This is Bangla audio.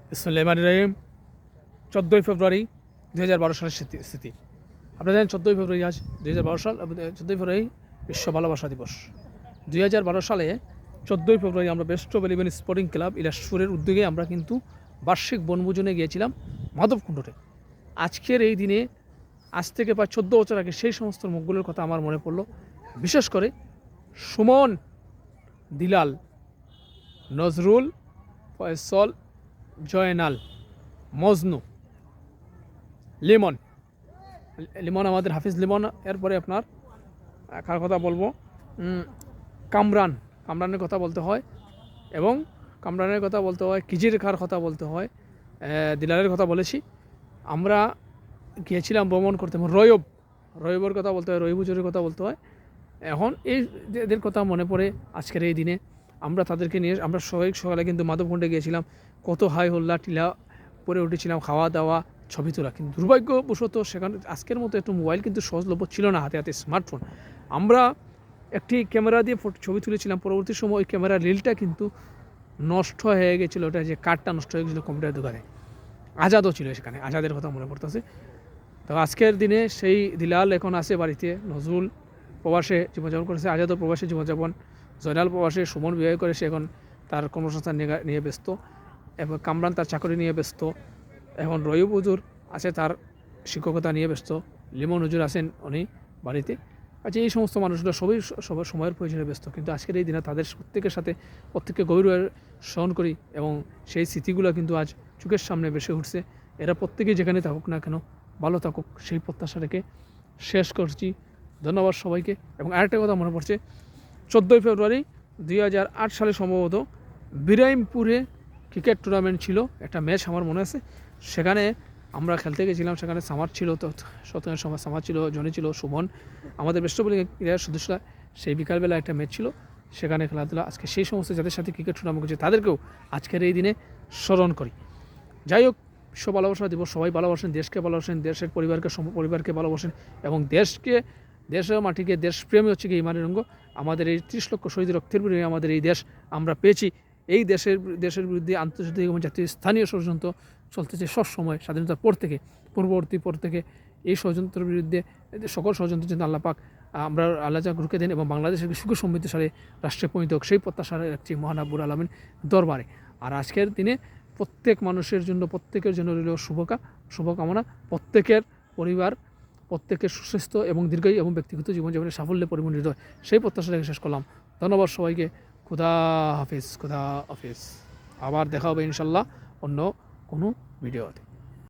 বিসমিল্লাহির 14ই ফেব্রুয়ারি 2012 সালের স্মৃতি। আপনারা জানেন 14ই ফেব্রুয়ারি আজ 2012 সাল, 14ই ফেব্রুয়ারি বিশ্ব ভালোবাসা দিবস। 2012 সালে 14ই ফেব্রুয়ারি আমরা বেস্ট অফ 11 স্পোর্টিং ক্লাব ইলাসপুরের উদ্যোগে আমরা কিন্তু বার্ষিক বনভোজনে গিয়েছিলাম মাধবকুণ্ডতে। আজকের এই দিনে আজ থেকে প্রায় 14 বছর আগে সেই সমস্ত মুখগুলোর কথা আমার মনে পড়লো। বিশেষ করে সুমন, দিলাল, নজরুল, ফয়সল, জয়নাল, মজনু, লিমন আমাদের হাফিজ লিমন। এরপরে আপনার কার কথা বলবো, কামরানের কথা বলতে হয়, এবং কামরানের কথা বলতে হয়, কিজির খার কথা বলতে হয়, দিলালের কথা বলেছি। আমরা গিয়েছিলাম ভ্রমণ করতে, রয়বের কথা বলতে হয়, রয়বুজুরের কথা বলতে হয়। এখন এদের কথা মনে পড়ে আজকের এই দিনে। আমরা তাদেরকে নিয়ে আমরা সকালে কিন্তু মাধবকুণ্ডে গিয়েছিলাম, কত হাই হল্লা টিলা পরে উঠেছিলাম, খাওয়া দাওয়া, ছবি তোলা। কিন্তু দুর্ভাগ্যবশত সেখানে আজকের মতো একটু মোবাইল কিন্তু সহজলভ্য ছিল না, হাতে হাতে স্মার্টফোন। আমরা একটি ক্যামেরা দিয়ে ছবি তুলেছিলাম, পরবর্তী সময় ওই ক্যামেরার রিলটা কিন্তু নষ্ট হয়ে গেছিলো। ওটা যে কার্ডটা নষ্ট হয়ে গেছিলো কম্পিউটার দোকানে। আজাদও ছিল সেখানে, আজাদের কথা মনে পড়তেছে। তো আজকের দিনে সেই দিলাল এখন আছে বাড়িতে, নজরুল প্রবাসে জীবনযাপন করেছে, আজাদও প্রবাসে জীবনযাপন, জয়নাল প্রবাসে, সুমন বিবাহ করে সে এখন তার কর্মসংস্থান নিয়ে ব্যস্ত, এবং কামরান তার চাকরি নিয়ে ব্যস্ত, এখন রয়ুব হুজুর আছে তার শিক্ষকতা নিয়ে ব্যস্ত, লিমন হুজুর আছেন উনি বাড়িতে। আচ্ছা, এই সমস্ত মানুষগুলো সবার সময়ের প্রয়োজনে ব্যস্ত। কিন্তু আজকের এই দিনে তাদের প্রত্যেকের সাথে প্রত্যেককে গভীরভাবে স্মরণ করি, এবং সেই স্মৃতিগুলো কিন্তু আজ চোখের সামনে ভেসে উঠছে। এরা প্রত্যেকেই যেখানে থাকুক না কেন ভালো থাকুক, সেই প্রত্যাশা রেখে শেষ করছি। ধন্যবাদ সবাইকে। এবং আরেকটা কথা মনে পড়ছে, 14ই ফেব্রুয়ারি 2008 সালে সম্ভবত বিরাইমপুরে ক্রিকেট টুর্নামেন্ট ছিল, একটা ম্যাচ আমার মনে আছে। সেখানে আমরা খেলতে গেছিলাম, সেখানে সামার ছিল, তো শতনের সময় সামার ছিল, জনি ছিল, সুমন, আমাদের বেস্ট বোলিং ক্রীড়ার সদস্যরা। সেই বিকালবেলা একটা ম্যাচ ছিল, সেখানে খেলাধুলা। আজকে সেই সমস্ত যাদের সাথে ক্রিকেট টুর্নামেন্ট করছে তাদেরকেও আজকের এই দিনে স্মরণ করি। যাই হোক, বিশ্ব ভালোবাসা দিবস, সবাই ভালোবাসেন, দেশকে ভালোবাসেন, দেশের পরিবারকে ভালোবাসেন, এবং দেশের মাটিকে, দেশপ্রেমী হচ্ছে কি ইমানের অঙ্গ। আমাদের এই 30 লক্ষ শহীদ রক্তের বিনিময়ে আমাদের এই দেশ আমরা পেয়েছি। এই দেশের বিরুদ্ধে আন্তর্জাতিক এবং জাতীয় স্থানীয় ষড়যন্ত্র চলতেছে সবসময়, স্বাধীনতার পর থেকে, পূর্ববর্তী পর থেকে। এই ষড়যন্ত্রের বিরুদ্ধে সকল ষড়যন্ত্রের জন্য আল্লাহ পাক আল্লাহ রুখে দেন, এবং বাংলাদেশের সুখ সমৃদ্ধশালী রাষ্ট্রে পরিণত হোক, সেই প্রত্যাশা রাখছি মহান রব্বুল আলামিন দরবারে। আর আজকের দিনে প্রত্যেক মানুষের জন্য, প্রত্যেকের জন্য রইল শুভকামনা। প্রত্যেকের পরিবার, প্রত্যেকের সুস্বাস্থ্য এবং দীর্ঘায়ু এবং ব্যক্তিগত জীবনযাপনের সাফল্যে পরিমণ্ডিত হয়, সেই প্রত্যাশা রেখে শেষ করলাম। ধন্যবাদ সবাইকে। খুদা হাফিজ। আবার দেখা হবে ইনশাল্লাহ অন্য কোনো ভিডিওতে।